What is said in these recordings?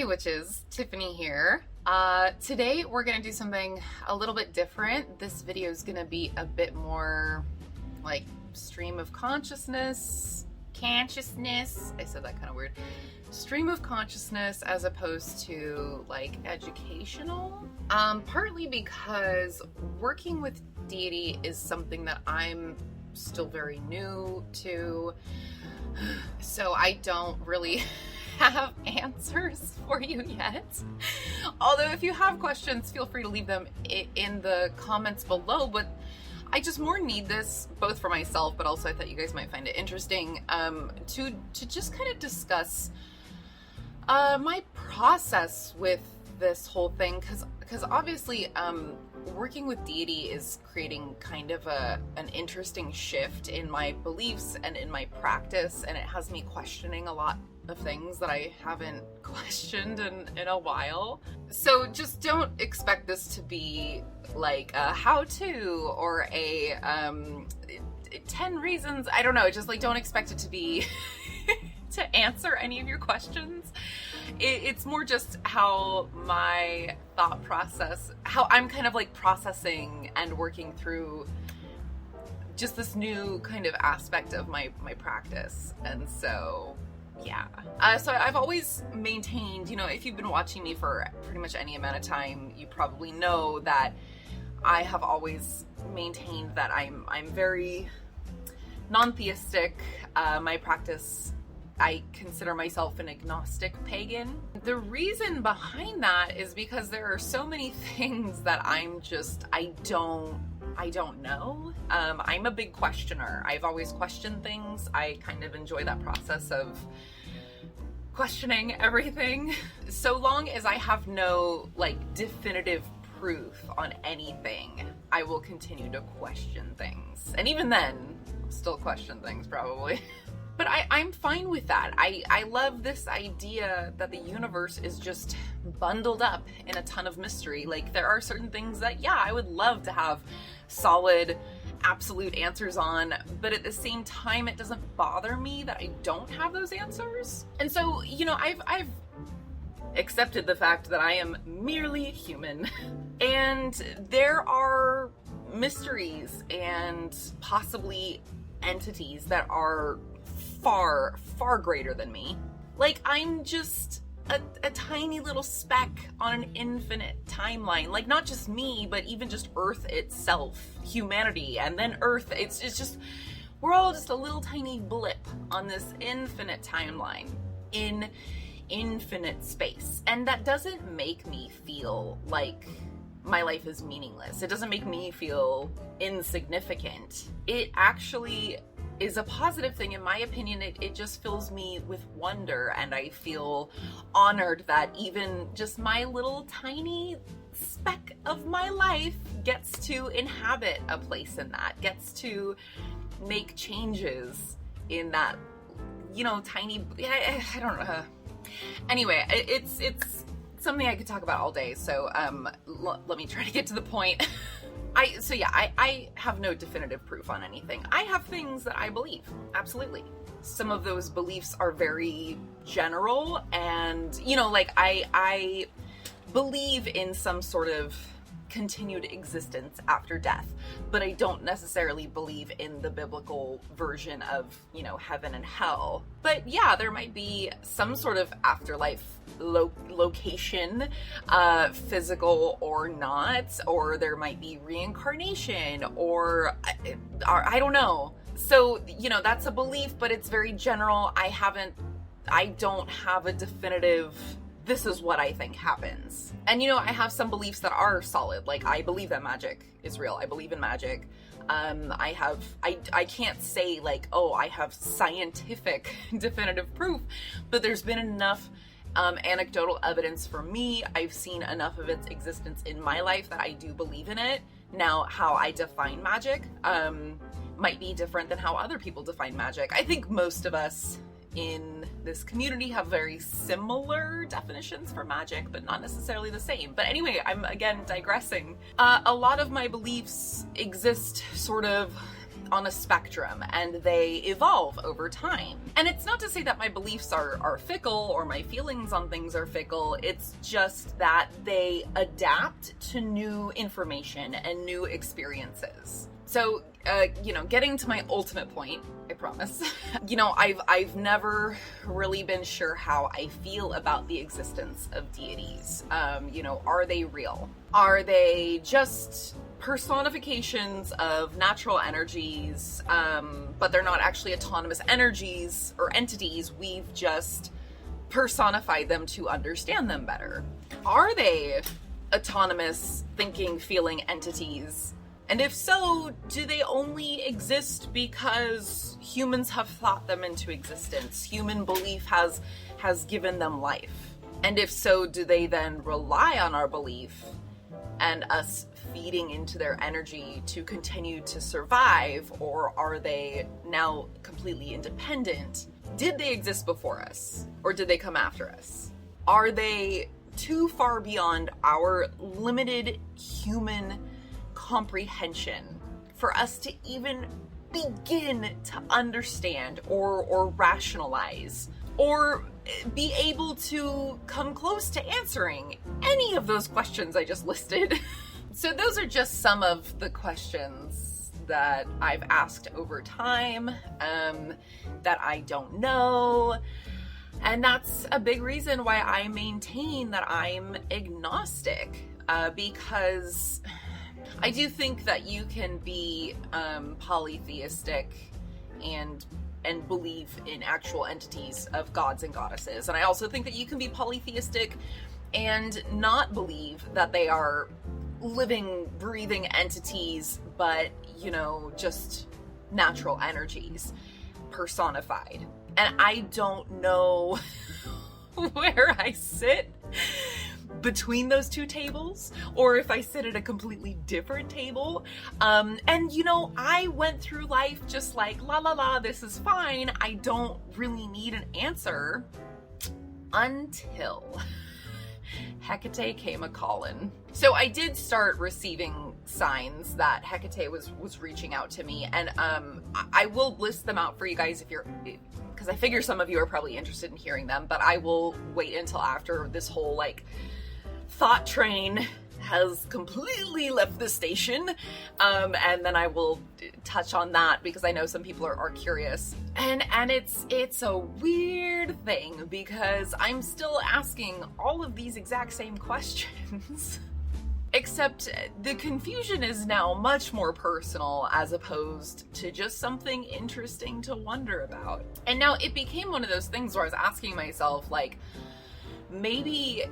witches, Tiffany here. Today we're gonna do something a little bit different. This video is gonna be a bit more like stream of consciousness. I said that kind of weird. Stream of consciousness as opposed to like educational. Partly because working with deity is something that I'm still very new to, so I don't really have answers for you yet. Although if you have questions, feel free to leave them in the comments below, but I just more need this both for myself, but also I thought you guys might find it interesting to just kind of discuss my process with this whole thing, because obviously working with deity is creating kind of an interesting shift in my beliefs and in my practice, and it has me questioning a lot of things that I haven't questioned in a while. So just don't expect this to be like a how-to or a 10 reasons. I don't know, just like don't expect it to be to answer any of your questions. It's more just how my thought process, how I'm kind of like processing and working through just this new kind of aspect of my practice. And so yeah. So I've always maintained, you know, if you've been watching me for pretty much any amount of time, you probably know that I have always maintained that I'm very non-theistic. My practice, I consider myself an agnostic pagan. The reason behind that is because there are so many things that I don't know. I'm a big questioner. I've always questioned things. I kind of enjoy that process of questioning everything. So long as I have no like definitive proof on anything, I will continue to question things. And even then, I'll still question things probably. But I'm fine with that. I love this idea that the universe is just bundled up in a ton of mystery. Like there are certain things that, yeah, I would love to have solid, absolute answers on, but at the same time, it doesn't bother me that I don't have those answers. And so, you know, I've accepted the fact that I am merely human and there are mysteries and possibly entities that are far, far greater than me. Like I'm just a tiny little speck on an infinite timeline. Like not just me, but even just Earth itself, humanity, and then Earth. It's just, we're all just a little tiny blip on this infinite timeline in infinite space. And that doesn't make me feel like my life is meaningless. It doesn't make me feel insignificant. It actually is a positive thing. In my opinion, it just fills me with wonder, and I feel honored that even just my little tiny speck of my life gets to inhabit a place in that, gets to make changes in that, you know, tiny, I don't know. Anyway, it's something I could talk about all day, so let me try to get to the point. I have no definitive proof on anything. I have things that I believe, absolutely. Some of those beliefs are very general, and, you know, like I believe in some sort of continued existence after death, but I don't necessarily believe in the biblical version of, you know, heaven and hell. But yeah, there might be some sort of afterlife location, physical or not, or there might be reincarnation, or I don't know. So, you know, that's a belief, but it's very general. I don't have a definitive, this is what I think happens. And, you know, I have some beliefs that are solid. Like, I believe that magic is real. I believe in magic. I can't say like, oh, I have scientific definitive proof, but there's been enough anecdotal evidence for me. I've seen enough of its existence in my life that I do believe in it. Now, how I define magic might be different than how other people define magic. I think most of us in this community have very similar definitions for magic, but not necessarily the same. But anyway, I'm again digressing. A lot of my beliefs exist sort of on a spectrum, and they evolve over time. And it's not to say that my beliefs are fickle or my feelings on things are fickle. It's just that they adapt to new information and new experiences. So, getting to my ultimate point, I promise. I've never really been sure how I feel about the existence of deities. Are they real? Are they just personifications of natural energies, but they're not actually autonomous energies or entities? We've just personified them to understand them better. Are they autonomous, thinking, feeling entities? And if so, do they only exist because humans have thought them into existence? Human belief has given them life. And if so, do they then rely on our belief and us feeding into their energy to continue to survive? Or are they now completely independent? Did they exist before us? Or did they come after us? Are they too far beyond our limited human comprehension for us to even begin to understand or rationalize or be able to come close to answering any of those questions I just listed? So those are just some of the questions that I've asked over time, that I don't know. And that's a big reason why I maintain that I'm agnostic, because I do think that you can be polytheistic and believe in actual entities of gods and goddesses. And I also think that you can be polytheistic and not believe that they are living, breathing entities, but, just natural energies personified. And I don't know where I sit between those two tables, or if I sit at a completely different table. I went through life just like, la, this is fine. I don't really need an answer until Hecate came a-callin'. So I did start receiving signs that Hecate was reaching out to me, and I will list them out for you guys because I figure some of you are probably interested in hearing them, but I will wait until after this whole thought train has completely left the station, and then I will touch on that because I know some people are curious, and it's a weird thing because I'm still asking all of these exact same questions. Except the confusion is now much more personal as opposed to just something interesting to wonder about. And now it became one of those things where I was asking myself, maybe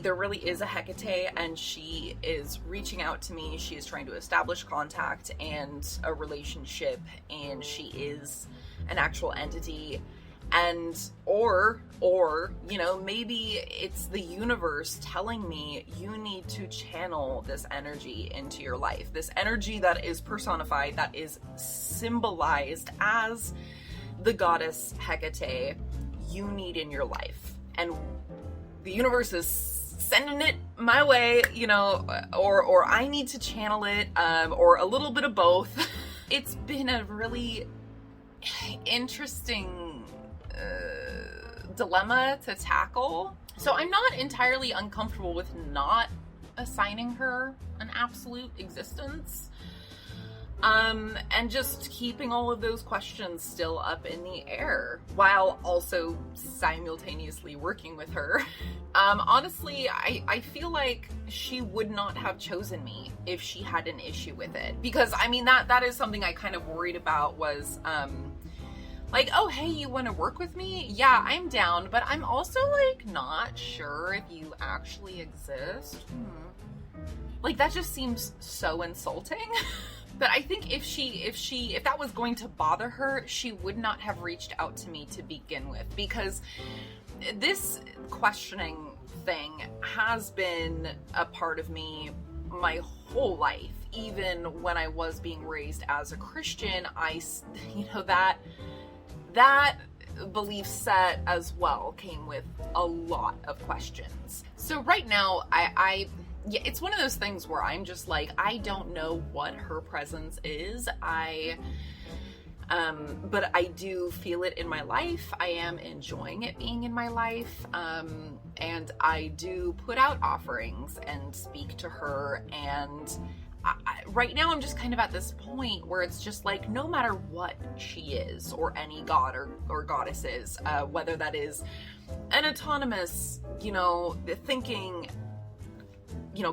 there really is a Hecate and she is reaching out to me. She is trying to establish contact and a relationship, and she is an actual entity. And or maybe it's the universe telling me you need to channel this energy into your life. This energy that is personified, that is symbolized as the goddess Hecate, you need in your life. And the universe is sending it my way, or I need to channel it, or a little bit of both. It's been a really interesting dilemma to tackle. So I'm not entirely uncomfortable with not assigning her an absolute existence, and just keeping all of those questions still up in the air while also simultaneously working with her. Honestly, I feel like she would not have chosen me if she had an issue with it, because that is something I kind of worried about was oh, hey, you want to work with me? Yeah, I'm down, but I'm also not sure if you actually exist. That just seems so insulting. But I think if that was going to bother her, she would not have reached out to me to begin with, because this questioning thing has been a part of me my whole life. Even when I was being raised as a Christian, that belief set as well came with a lot of questions. So right now, I yeah, it's one of those things where I'm just like, I don't know what her presence is. But I do feel it in my life. I am enjoying it being in my life. And I do put out offerings and speak to her. And right now I'm just kind of at this point where it's just like, no matter what she is, or any god or goddess is, whether that is an autonomous, thinking,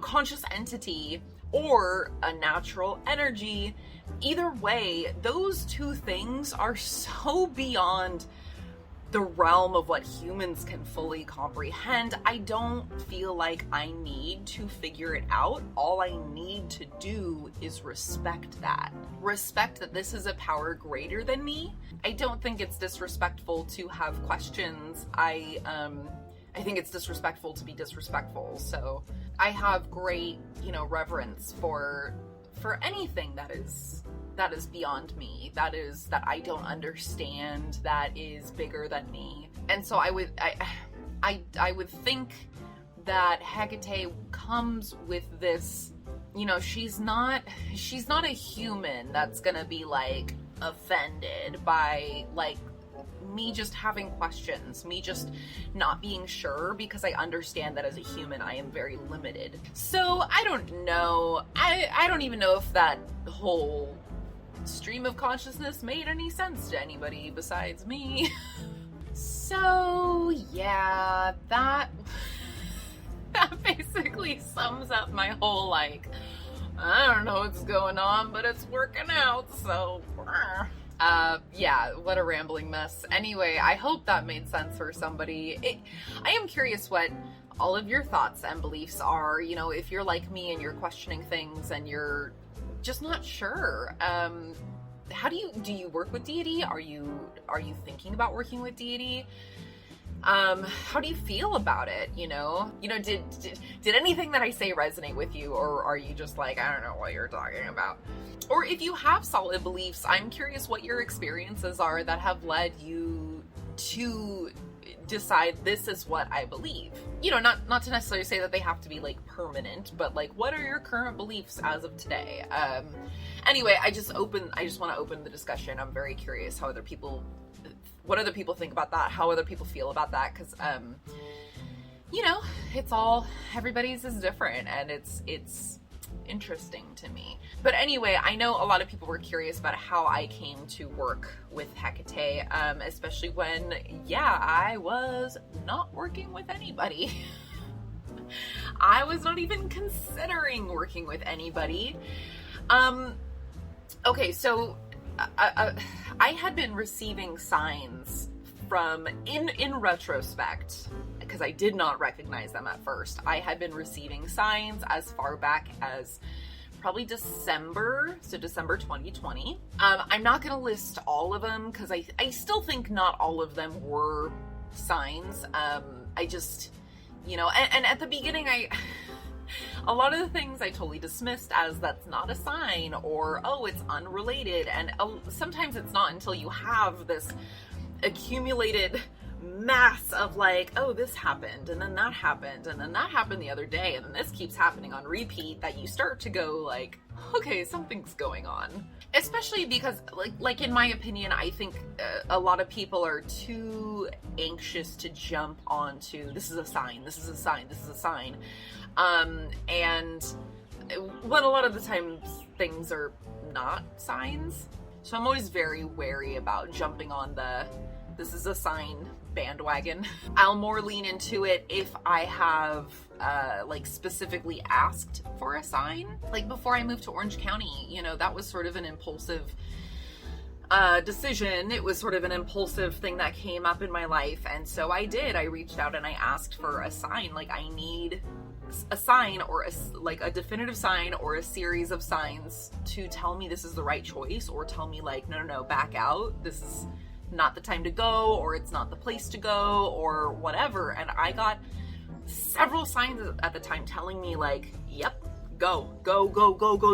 conscious entity, or a natural energy, either way, those two things are so beyond the realm of what humans can fully comprehend. I don't feel like I need to figure it out. All I need to do is respect that. Respect that this is a power greater than me. I don't think it's disrespectful to have questions. I think it's disrespectful to be disrespectful. So I have great, reverence for anything that is beyond me, that I don't understand, that is bigger than me. And so I would think that Hecate comes with this, she's not a human that's gonna be like offended by like me just having questions, me just not being sure, because I understand that as a human I am very limited. So I don't know. I don't even know if that whole stream of consciousness made any sense to anybody besides me. So yeah, that basically sums up my whole like, I don't know what's going on, but it's working out, so yeah, what a rambling mess. Anyway, I hope that made sense for somebody. I am curious what all of your thoughts and beliefs are, if you're like me and you're questioning things and you're just not sure. How do you work with Deity? Are you thinking about working with Deity? How do you feel about it? Did anything that I say resonate with you, or are you just like, I don't know what you're talking about? Or if you have solid beliefs, I'm curious what your experiences are that have led you to decide this is what I believe. Not to necessarily say that they have to be like permanent, but like, what are your current beliefs as of today? Anyway, I just want to open the discussion. I'm very curious what other people think about that, how other people feel about that, because everybody's is different, and it's interesting to me. But anyway, I know a lot of people were curious about how I came to work with Hecate, especially when, I was not working with anybody. I was not even considering working with anybody. Okay, so I had been receiving signs from, in retrospect, because I did not recognize them at first, I had been receiving signs as far back as probably December 2020. I'm not going to list all of them, because I still think not all of them were signs. I just, and at the beginning, a lot of the things I totally dismissed as that's not a sign, or, oh, it's unrelated. And sometimes it's not until you have this accumulated mass of like, oh, this happened, and then that happened, and then that happened the other day, and then this keeps happening on repeat, that you start to go like, okay, something's going on. Especially because, like in my opinion, I think a lot of people are too anxious to jump onto, this is a sign, this is a sign, this is a sign. And when a lot of the times things are not signs. So I'm always very wary about jumping on the, this is a sign bandwagon. I'll more lean into it if I have like specifically asked for a sign. Like before I moved to Orange County, that was sort of an impulsive decision. It was sort of an impulsive thing that came up in my life, and so I reached out and I asked for a sign. Like, I need a sign, or a definitive sign, or a series of signs to tell me this is the right choice, or tell me like, no, back out, this is not the time to go, or it's not the place to go, or whatever. And I got several signs at the time telling me like, yep, go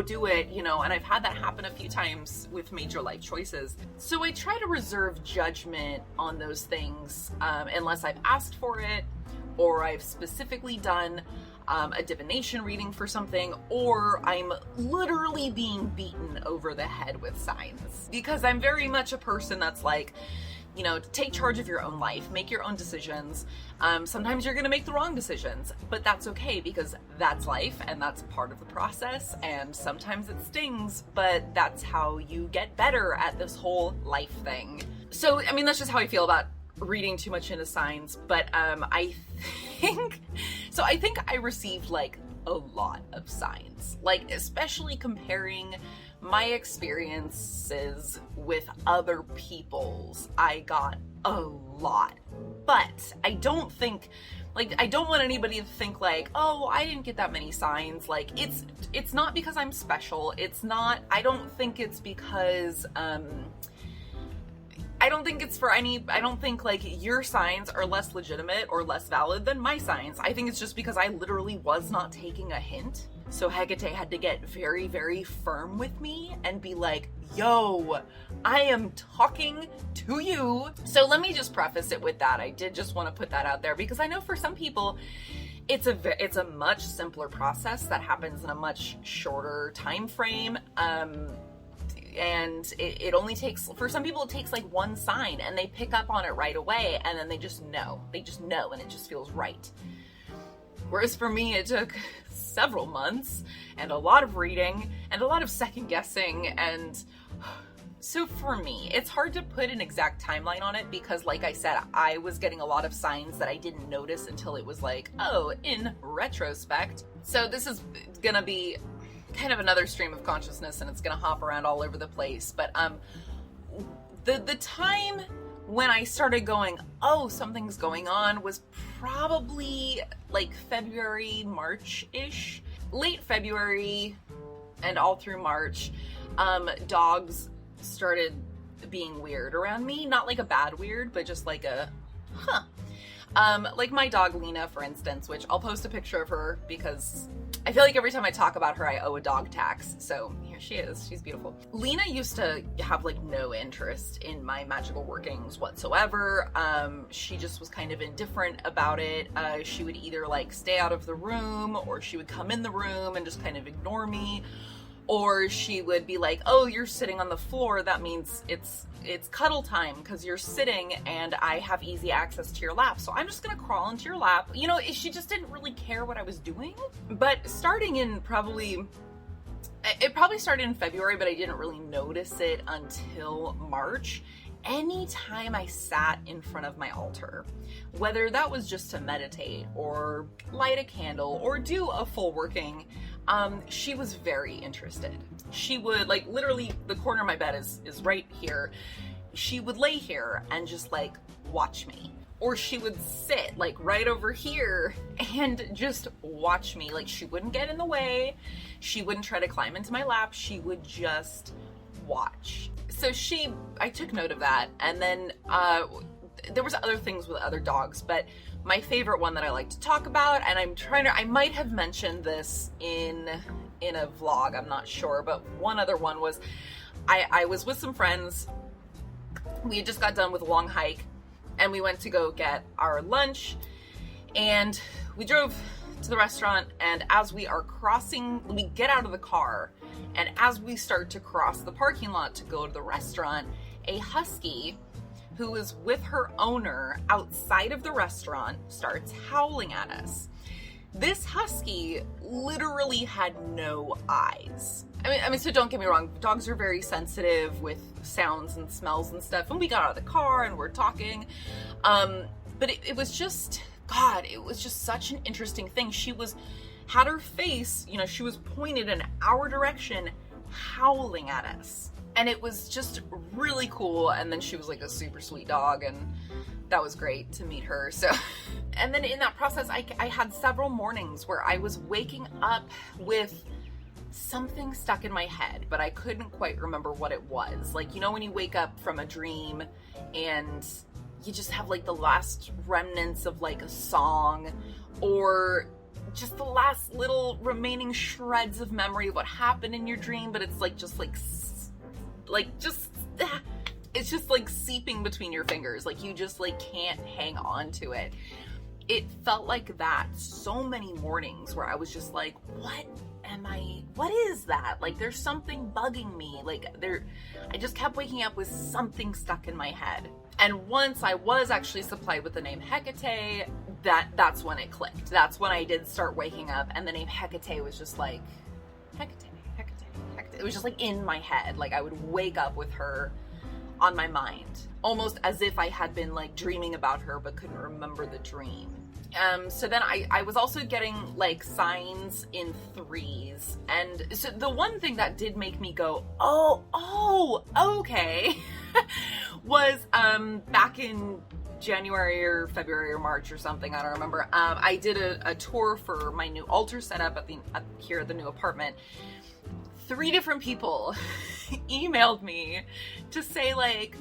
do it, and I've had that happen a few times with major life choices. So I try to reserve judgment on those things unless I've asked for it or I've specifically done a divination reading for something, or I'm literally being beaten over the head with signs. Because I'm very much a person that's like, you know, take charge of your own life, make your own decisions. Sometimes you're gonna make the wrong decisions, but that's okay because that's life and that's part of the process, and sometimes it stings, but that's how you get better at this whole life thing. So, I mean, that's just how I feel about reading too much into signs, but I think I received like a lot of signs, like especially comparing my experiences with other people's. I got a lot, but I don't want anybody to think like, oh, I didn't get that many signs. Like, it's not because I'm special. I don't think it's because, I don't think like your signs are less legitimate or less valid than my signs. I think it's just because I literally was not taking a hint. So Hecate had to get very, very firm with me and be like, yo, I am talking to you. So let me just preface it with that. I did just want to put that out there because I know for some people, it's a much simpler process that happens in a much shorter time frame. And it only takes, for some people, it takes like one sign and they pick up on it right away, and then they just know, and it just feels right. Whereas for me, it took several months and a lot of reading and a lot of second guessing. And so for me, it's hard to put an exact timeline on it because, like I said, I was getting a lot of signs that I didn't notice until it was like, oh, in retrospect. So this is gonna be kind of another stream of consciousness, and it's gonna hop around all over the place. But the time when I started going, oh, something's going on, was probably like February, March-ish. Late February and all through March, dogs started being weird around me. Not like a bad weird, but just like a, huh. Like my dog Lena, for instance, which I'll post a picture of her because I feel like every time I talk about her, I owe a dog tax. So here she is. She's beautiful. Lena used to have like no interest in my magical workings whatsoever. She just was kind of indifferent about it. She would either like stay out of the room, or she would come in the room and just kind of ignore me. Or she would be like, oh, you're sitting on the floor. That means it's cuddle time because you're sitting and I have easy access to your lap. So I'm just going to crawl into your lap. You know, she just didn't really care what I was doing. But starting in it probably started in February, but I didn't really notice it until March. Anytime I sat in front of my altar, whether that was just to meditate or light a candle or do a full working, she was very interested. She would, like, literally the corner of my bed is right here. She would lay here and just like watch me. Or she would sit like right over here and just watch me. Like, she wouldn't get in the way. She wouldn't try to climb into my lap. She would just watch. So I took note of that. And then there was other things with other dogs, but my favorite one that I like to talk about, and I might have mentioned this in a vlog, I'm not sure, but one other one was, I was with some friends. We had just got done with a long hike, and we went to go get our lunch, and we drove to the restaurant, and as we are crossing, we get out of the car, and as we start to cross the parking lot to go to the restaurant, a husky who was with her owner outside of the restaurant starts howling at us. This husky literally had no eyes. I mean, so don't get me wrong, dogs are very sensitive with sounds and smells and stuff, and we got out of the car and we're talking, but it was just, God, it was just such an interesting thing. She had her face, you know, she was pointed in our direction, howling at us. And it was just really cool. And then she was like a super sweet dog, and that was great to meet her. So, and then in that process, I had several mornings where I was waking up with something stuck in my head, but I couldn't quite remember what it was. Like, you know, when you wake up from a dream and you just have like the last remnants of like a song, or just the last little remaining shreds of memory of what happened in your dream, but it's like it's just like seeping between your fingers. Like, you just like can't hang on to it. it felt like that so many mornings where I was just like, what is that? Like, there's something bugging me. Like, I just kept waking up with something stuck in my head. And once I was actually supplied with the name Hecate, that's when it clicked. That's when I did start waking up, and the name Hecate was just like, Hecate. It was just like in my head. Like, I would wake up with her on my mind, almost as if I had been like dreaming about her but couldn't remember the dream. So then I was also getting like signs in threes, and so the one thing that did make me go, oh, okay, was back in January or February or March or something, I don't remember. I did a tour for my new altar setup here at the new apartment. 3 different people emailed me to say like,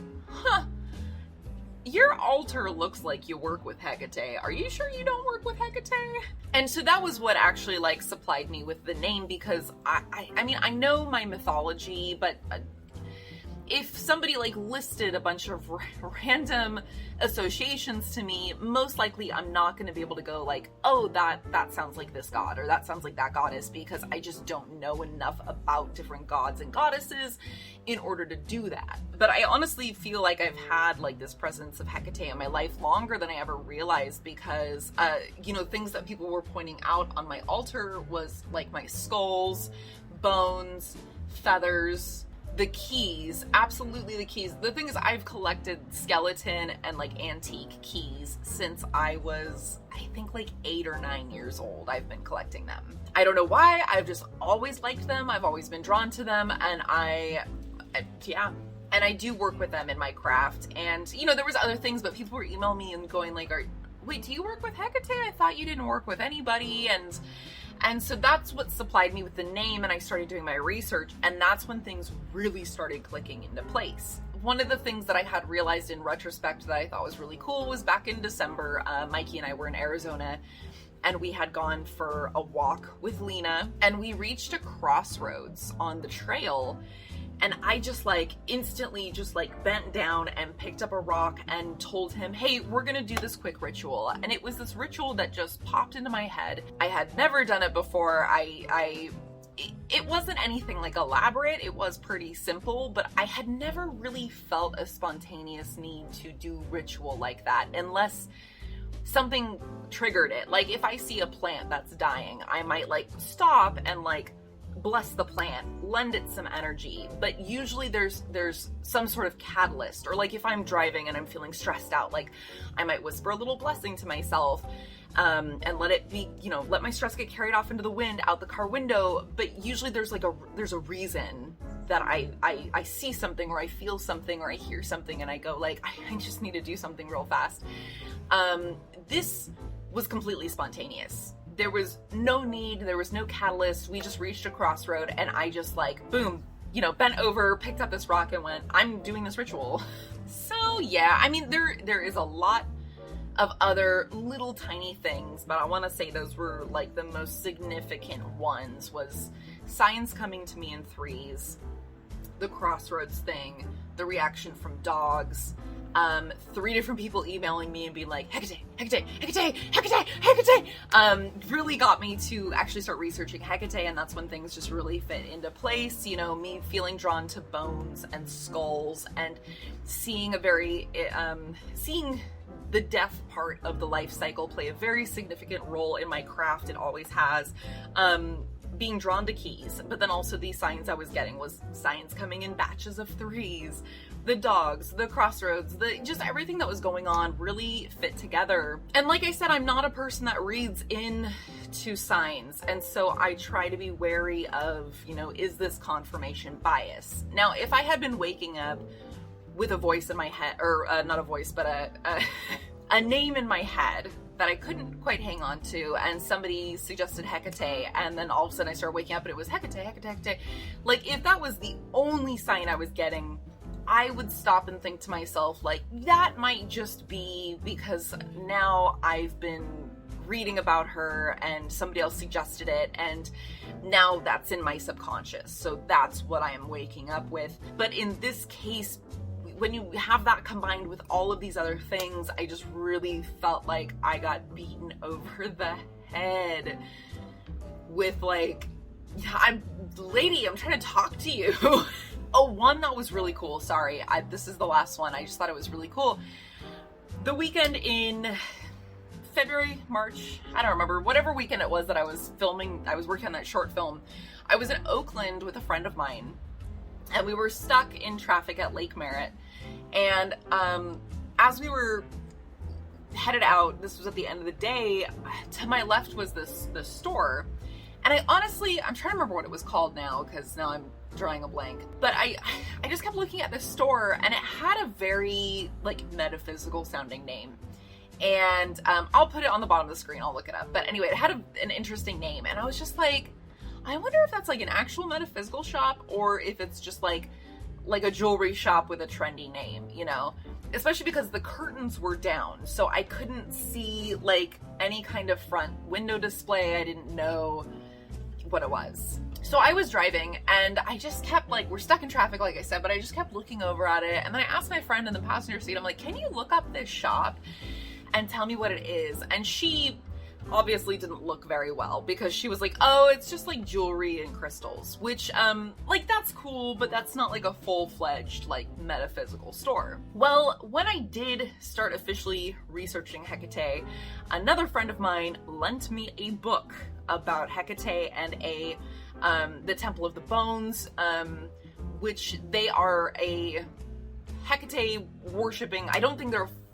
your altar looks like you work with Hecate. Are you sure you don't work with Hecate? And so that was what actually like supplied me with the name, because I mean, I know my mythology, but if somebody like listed a bunch of random associations to me, most likely I'm not going to be able to go like, oh, that sounds like this god, or that sounds like that goddess, because I just don't know enough about different gods and goddesses in order to do that. But I honestly feel like I've had like this presence of Hecate in my life longer than I ever realized, because things that people were pointing out on my altar was like my skulls, bones, feathers, the keys, absolutely the keys. The thing is, I've collected skeleton and like antique keys since I was, I think, like 8 or 9 years old. I've been collecting them. I don't know why, I've just always liked them. I've always been drawn to them, and and I do work with them in my craft. And there was other things, but people were emailing me and going like, wait, do you work with Hecate? I thought you didn't work with anybody. And so that's what supplied me with the name, and I started doing my research, and that's when things really started clicking into place. One of the things that I had realized in retrospect that I thought was really cool was back in December, Mikey and I were in Arizona, and we had gone for a walk with Lena, and we reached a crossroads on the trail, and I just like instantly just like bent down and picked up a rock and told him, hey, we're gonna do this quick ritual. And it was this ritual that just popped into my head. I had never done it before. It wasn't anything like elaborate. It was pretty simple, but I had never really felt a spontaneous need to do ritual like that unless something triggered it. Like if I see a plant that's dying, I might like stop and like bless the plant, lend it some energy. But usually there's some sort of catalyst, or like if I'm driving and I'm feeling stressed out, like I might whisper a little blessing to myself, and let it be, let my stress get carried off into the wind out the car window. But usually there's a reason that I see something, or I feel something, or I hear something, and I go like, I just need to do something real fast. This was completely spontaneous. There was no need, there was no catalyst. We just reached a crossroad, and I just like, boom, bent over, picked up this rock and went, I'm doing this ritual. So yeah, I mean, there is a lot of other little tiny things, but I want to say those were like the most significant ones. Was signs coming to me in threes, the crossroads thing, the reaction from dogs, 3 different people emailing me and being like, Hecate, Hecate, Hecate, Hecate, Hecate, really got me to actually start researching Hecate, and that's when things just really fit into place. Me feeling drawn to bones and skulls, and seeing seeing the death part of the life cycle play a very significant role in my craft. It always has. Being drawn to keys, but then also these signs I was getting was signs coming in batches of 3s. The dogs, the crossroads, just everything that was going on really fit together. And like I said, I'm not a person that reads into signs, and so I try to be wary of, is this confirmation bias? Now, if I had been waking up with a voice in my head, or not a voice, but a name in my head that I couldn't quite hang on to, and somebody suggested Hecate, and then all of a sudden I started waking up and it was Hecate, Hecate, Hecate. Like, if that was the only sign I was getting, I would stop and think to myself, like, that might just be because now I've been reading about her and somebody else suggested it, and now that's in my subconscious, so that's what I am waking up with. But in this case, when you have that combined with all of these other things, I just really felt like I got beaten over the head with like, I'm trying to talk to you. Oh, one that was really cool. Sorry, this is the last one. I just thought it was really cool. The weekend in February, March, I don't remember, whatever weekend it was that I was filming, I was working on that short film. I was in Oakland with a friend of mine, and we were stuck in traffic at Lake Merritt. And as we were headed out, this was at the end of the day, to my left was this store. And I'm trying to remember what it was called now, because now I'm drawing a blank. But I just kept looking at this store, and it had a very like metaphysical sounding name. And I'll put it on the bottom of the screen, I'll look it up. But anyway, it had an interesting name, and I was just like, I wonder if that's like an actual metaphysical shop, or if it's just like a jewelry shop with a trendy name, you know? Especially because the curtains were down, so I couldn't see like any kind of front window display. I didn't know what it was. So I was driving, and I just kept like, we're stuck in traffic, like I said, but I just kept looking over at it. And then I asked my friend in the passenger seat, I'm like, can you look up this shop and tell me what it is? And she obviously didn't look very well, because she was like, oh, it's just like jewelry and crystals, which like that's cool, but that's not like a full-fledged like metaphysical store. Well, when I did start officially researching Hecate, another friend of mine lent me a book about Hecate and the Temple of the Bones, which they are a Hecate worshipping,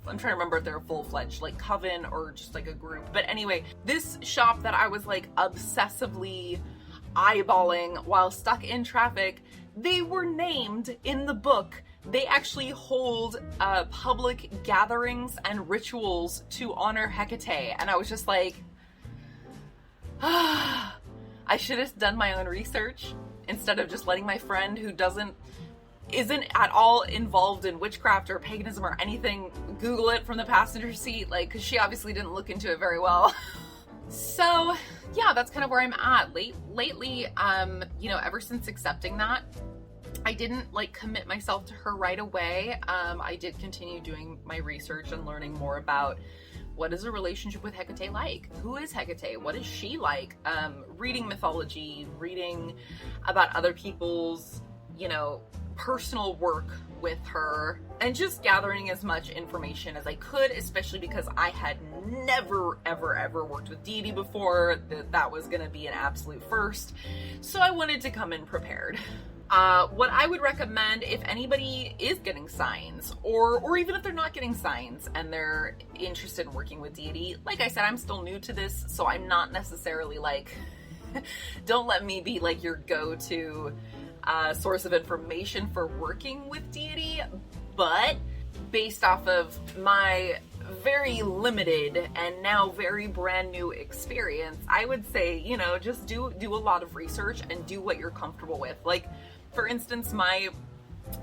I'm trying to remember if they're a full-fledged like coven or just like a group. But anyway, this shop that I was like obsessively eyeballing while stuck in traffic, they were named in the book. They actually hold public gatherings and rituals to honor Hecate. And I was just like, I should have done my own research instead of just letting my friend who isn't at all involved in witchcraft or paganism or anything Google it from the passenger seat, like, because she obviously didn't look into it very well. So yeah, that's kind of where I'm at lately. You know, ever since accepting that, I didn't like commit myself to her right away. I did continue doing my research and learning more about what is a relationship with Hecate like? Who is Hecate? What is she like? Reading mythology, reading about other people's, you know, personal work with her, and just gathering as much information as I could, especially because I had never ever worked with Deity before. That was gonna be an absolute first, so I wanted to come in prepared. What I would recommend if anybody is getting signs, or even if they're not getting signs and they're interested in working with Deity, like I said, I'm still new to this, so I'm not necessarily like don't let me be like your go-to source of information for working with Deity, but based off of my very limited and now very brand new experience, I would say, you know, just do a lot of research and do what you're comfortable with. Like, for instance, my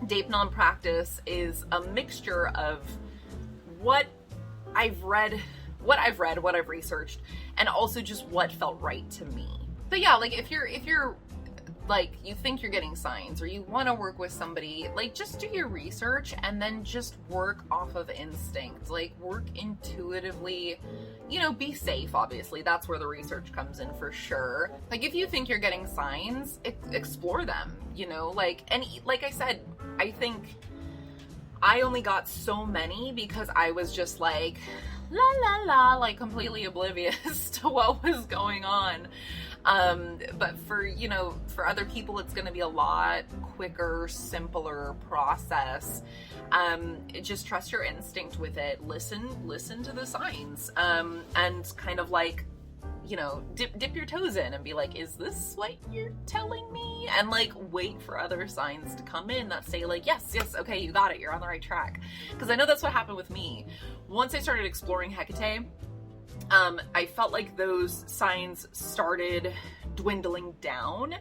Deipnon practice is a mixture of what I've read, what I've researched, and also just what felt right to me. But yeah, like if you're like, you think you're getting signs or you want to work with somebody, like, just do your research and then just work off of instinct. Like, work intuitively, you know, be safe, obviously. That's where the research comes in for sure. Like, if you think you're getting signs, explore them, you know, like, and like I said, I think I only got so many because I was just like, la la la, like completely oblivious to what was going on. But for, you know, for other people, it's going to be a lot quicker, simpler process. Just trust your instinct with it. Listen to the signs, and kind of like, you know, dip your toes in and be like, is this what you're telling me? And like, wait for other signs to come in that say like, yes, okay, you got it, you're on the right track. Because I know that's what happened with me. Once I started exploring Hecate, I felt like those signs started dwindling down,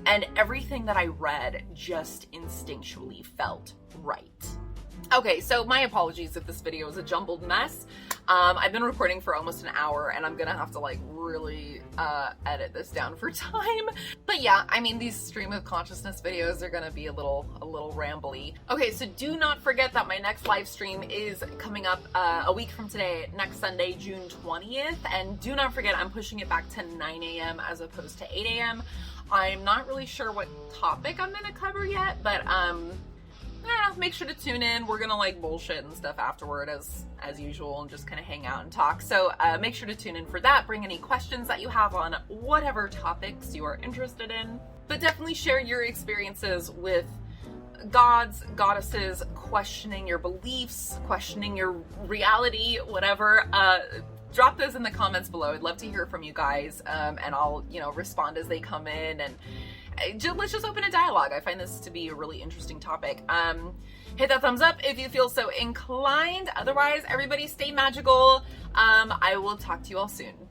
and everything that I read just instinctually felt right. Okay, so my apologies if this video is a jumbled mess. I've been recording for almost an hour and I'm gonna have to like really edit this down for time. But yeah, I mean, these stream of consciousness videos are gonna be a little rambly. Okay, so do not forget that my next live stream is coming up a week from today, next Sunday, June 20th. And do not forget, I'm pushing it back to 9 a.m. as opposed to 8 a.m. I'm not really sure what topic I'm gonna cover yet, but make sure to tune in. We're gonna like bullshit and stuff afterward as usual and just kind of hang out and talk. So make sure to tune in for that. Bring any questions that you have on whatever topics you are interested in. But definitely share your experiences with gods, goddesses, questioning your beliefs, questioning your reality, whatever. Drop those in the comments below. I'd love to hear from you guys, and I'll, respond as they come in, and let's just open a dialogue. I find this to be a really interesting topic. Hit that thumbs up if you feel so inclined. Otherwise, everybody stay magical. I will talk to you all soon.